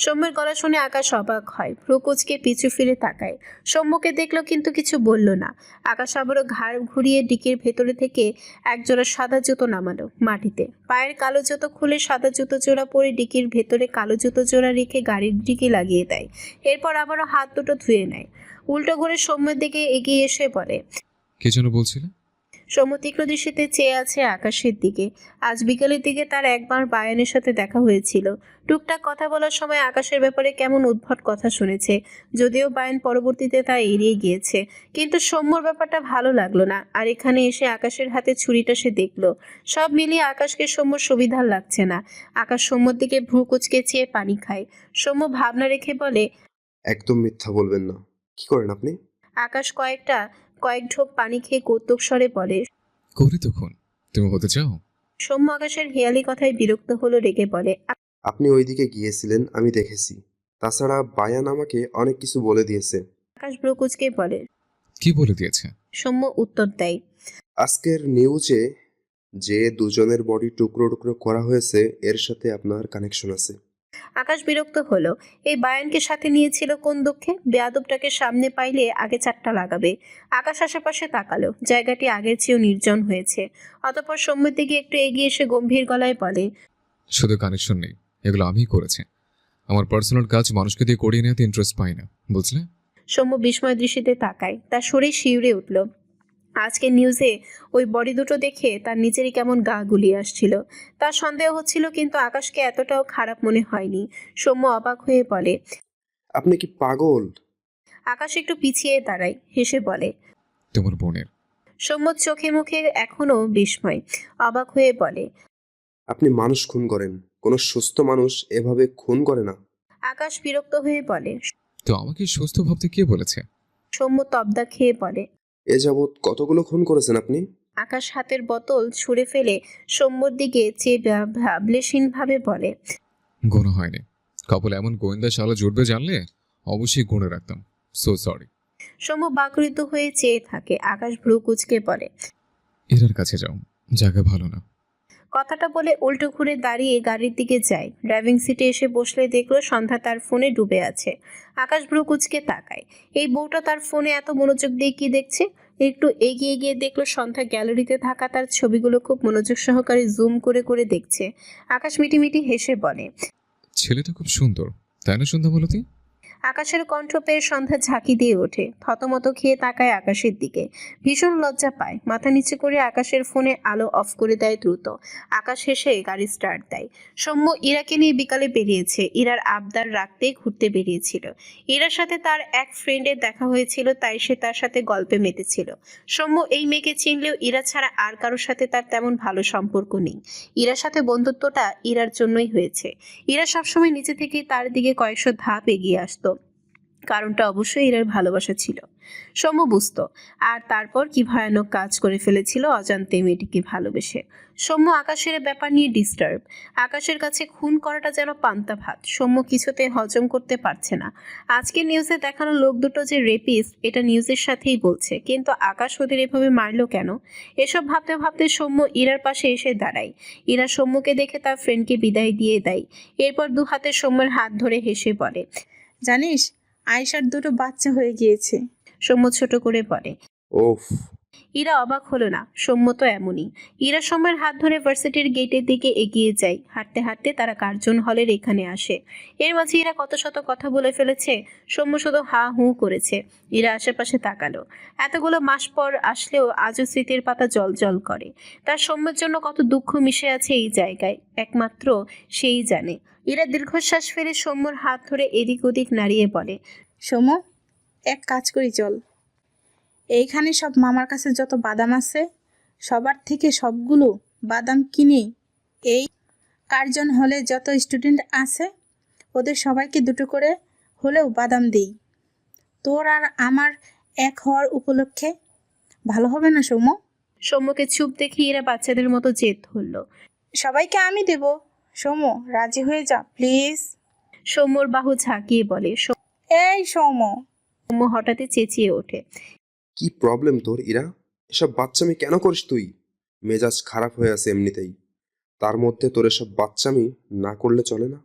সৌম্যের গলা শুনে আকাশ অবাক হয়, ভ্রু কুঁচকে পিছু ফিরে তাকায়। সৌম্যকে দেখলো কিন্তু কিছু বলল না। আকাশ আবারও ঘাড় ঘুরিয়ে ডিকির ভেতরে থেকে একজোড়া সাদা জুতো নামালো মাটিতে। পায়ের কালো জুতো খুলে সাদা জুতো জোড়া পরে ডিকির ভেতরে কালো জুতো জোড়া রেখে গাড়ির ডিকি লাগিয়ে দেয়। এরপর আবারও হাত দুটো ধুয়ে নেয়। উল্টো ঘুরে সৌম্যের দিকে এগিয়ে এসে বলে, কে যেন বলছিলে? সৌম্য তীক্ষ্ণ দৃষ্টিতে চেয়ে আছে আকাশের দিকে। আজ বিকেলের দিকে তার একবার বায়ানের সাথে দেখা হয়েছিল। টুকটাক কথা বলার সময় আকাশের ব্যাপারে কেমন উদ্ভট কথা শুনেছে, যদিও বায়ান পরবর্তীতে তা এড়িয়ে গিয়েছে। কিন্তু সৌম্যর ব্যাপারটা ভালো লাগলো না। আর এখানে এসে আকাশের হাতে ছুরিটা সে দেখলো। সব মিলিয়ে আকাশকে সৌম্যর সুবিধার লাগছে না। আকাশ সৌম্যর দিকে ভ্রু কুচকে চেয়ে পানি খায়। সৌম্য ভাবনা রেখে বলে, একদম মিথ্যা বলবেন না। কি করেন আপনি? আকাশ কয়েক ঢোক পানি খেয়ে কৌতুক স্বরে বলে, করি তো খুন। তুমি হতে চাও? সৌম্য আকাশের হেয়ালি কথায় বিরক্ত হলো, রেগে বলে, আপনি ওইদিকে গিয়েছিলেন, আমি দেখেছি। তাছাড়া বায়ান আমাকে অনেক কিছু বলে দিয়েছে। আকাশ ভ্রু কুঁচকে বলে। কি বলে দিয়েছে? সৌম্য উত্তর দেয়, আজকের নিউজে যে দুজনের বডি টুকরো টুকরো করা হয়েছে এর সাথে আপনার কানেকশন আছে। আকাশ বিরক্ত হলো। এই বায়ানকে সাথে নিয়েছিল কোন দুঃখে? বেয়াদবটাকে সামনে পাইলে আগে চারটা লাগাবে। আকাশ আশেপাশে তাকালো। জায়গাটি আগের চেয়েও নির্জন হয়েছে। অতঃপর সৌম্যের দিকে একটু এগিয়ে এসে গম্ভীর গলায় বলে, শুধু কানেকশন নেই, এগুলো আমিই করেছি। আমার পার্সোনাল কাজ মানুষকে দিয়ে করিয়ে নেওয়াতে ইন্টারেস্ট পাই না, বুঝলে? সৌম্য বিস্ময় দৃষ্টিতে তাকায়। তার শরীর শিউরে উঠল। আজকে নিউজে ওই বডি দুটো দেখে তার নিজেরই কেমন গা গুলিয়ে আসছিল। তার সন্দেহ হচ্ছিল, কিন্তু আকাশকে এতটাও খারাপ মনে হয়নি। সৌম্য অবাক হয়ে বলে, আপনি কি পাগল? আকাশ একটু পিছিয়ে দাঁড়ায়, হেসে বলে। তোমার বোনের। সৌম্যর চোখে মুখে এখনো বিস্ময়। অবাক হয়ে বলে, আপনি মানুষ খুন করেন। কোনো সুস্থ মানুষ এভাবে খুন করে না। আকাশ বিরক্ত হয়ে বলে। তো আমাকে সুস্থ ভাবতে কে বলেছে? সৌম্য তবদা খেয়ে বলে। এ যাবৎ কতগুলো খুন করেছেন আপনি? আকাশ হাতের বোতল ছুঁড়ে ফেলে সৌম্যর দিকে চেয়ে ভাবলেশীনভাবে বলে, গোনা হয়নি। কপালে এমন গোয়েন্দা শালা জুটবে জানলে অবশ্যই গুণে রাখতাম। So sorry. সৌম্য বাকৃত হয়ে চেয়ে থাকে। আকাশ ভ্রু কুঁচকে বলে, এরার কাছে যাও, জায়গা ভালো না। কথাটা বলে উল্টো ঘুরে দাঁড়িয়ে গাড়ির দিকে যায়। ড্রাইভিং সিটে এসে বসলে দেখলো সন্ধ্যা তার ফোনে ডুবে আছে। আকাশ ভ্রু কুঁচকে তাকায়। এই বউটা তার ফোনে এত মনোযোগ দিয়ে কি দেখছে? একটু এগিয়ে গিয়ে দেখলো সন্ধ্যা গ্যালারিতে থাকা তার ছবিগুলো খুব মনোযোগ সহকারে জুম করে করে দেখছে। আকাশ মিটিমিটি হেসে বলে, ছেলেটা খুব সুন্দর, তাই না সন্ধ্যা বলতি? আকাশের কণ্ঠ পেয়ে সন্ধ্যা ঝাঁকি দিয়ে ওঠে। থতমত খেয়ে তাকায় আকাশের দিকে। ভীষণ লজ্জা পায়। মাথা নিচু করে আকাশের ফোনে আলো অফ করে দেয় দ্রুত। আকাশ হেসে গাড়ি স্টার্ট দেয়। সৌম্য ইরাকে নিয়ে বিকালে বেরিয়েছে। ইরার আবদার রাখতে ঘুরতে বেরিয়েছিল। ইরার সাথে তার এক ফ্রেন্ডের দেখা হয়েছিল, তাই সে তার সাথে গল্পে মেতেছিল। সৌম্য এই মেয়েকে চিনলেও ইরা ছাড়া আর কারোর সাথে তার তেমন ভালো সম্পর্ক নেই। ইরার সাথে বন্ধুত্বটা ইরার জন্যই হয়েছে। ইরা সবসময় নিচে থেকে তার দিকে কয়েকশো ধাপ এগিয়ে আসতো। কারণটা অবশ্যই ইরার ভালোবাসা ছিল। সৌম্য বুঝত। আর তারপর কি ভয়ানক কাজ করে ফেলেছিল অজান্তে মেয়েটিকে ভালোবেসে। সৌম্য আকাশের ব্যাপার নিয়ে ডিস্টার্ব। আকাশের কাছে খুন করাটা যেন পান্তা ভাত। সৌম্য কিছুতে হজম করতে পারছে না। আজকে নিউজে দেখানো লোক দুটো যে রেপিস্ট, এটা নিউজের সাথেই বলছে, কিন্তু আকাশ ওদের এভাবে মারলো কেন? এসব ভাবতে ভাবতে সৌম্য ইরার পাশে এসে দাঁড়ায়। ইরা সৌম্যকে দেখে তার ফ্রেন্ডকে বিদায় দিয়ে দেয়। এরপর দু হাতে সৌম্যের হাত ধরে হেসে বলে, জানিস আয়েশার দুটো বাচ্চা হয়ে গিয়েছে। সৌম্য ছোট করে বলে। ওফ। ইরা অবাক হলো না। সৌম্য তো এমনই। ইরা সৌম্যের হাত ধরে ভার্সিটির গেটের দিকে এগিয়ে যায়। হাঁটতে হাঁটতে তারা কার্জন হলের এখানে আসে। এর মাঝে ইরা কত শত কথা বলে ফেলেছে। সৌম্য শুধু হা হু করেছে। ইরা আশেপাশে তাকালো। এতগুলো মাস পর আসলেও আজও স্মৃতির পাতা জল জল করে। তার সৌম্যের জন্য কত দুঃখ মিশে আছে এই জায়গায়, একমাত্র সেই জানে। ইরা দীর্ঘশ্বাস ফেলে সৌম্যর হাত ধরে এদিক ওদিক নাড়িয়ে বলে, সৌম্য, এক কাজ করি চল। এইখানে সব মামার কাছে যত বাদাম আছে সবার থেকে সবগুলো বাদাম কিনে এই কার্জন হলে যত স্টুডেন্ট আছে ওদের সবাইকে দুটো করে হলেও বাদাম দিই, তোর আর আমার এক হওয়ার উপলক্ষে। ভালো হবে না সৌম্য? সৌম্যকে চুপ দেখে ইরা বাচ্চাদের মতো জেদ ধরল। সবাইকে আমি দেব। সৌম্য রাজি হয়ে যা প্লিজ। সৌম্যর বাহু ঝাঁকিয়ে বলে। এই সৌম্য। সৌম্য হঠাৎই চেঁচিয়ে ওঠে, কি প্রবলেম তোর ইরা? এসব বাচ্চামি কেন করিস তুই? মেজাজ খারাপ হয়ে আছে এমনিতেই, তার মধ্যে তোর এসব বাচ্চামি না করলে চলে না।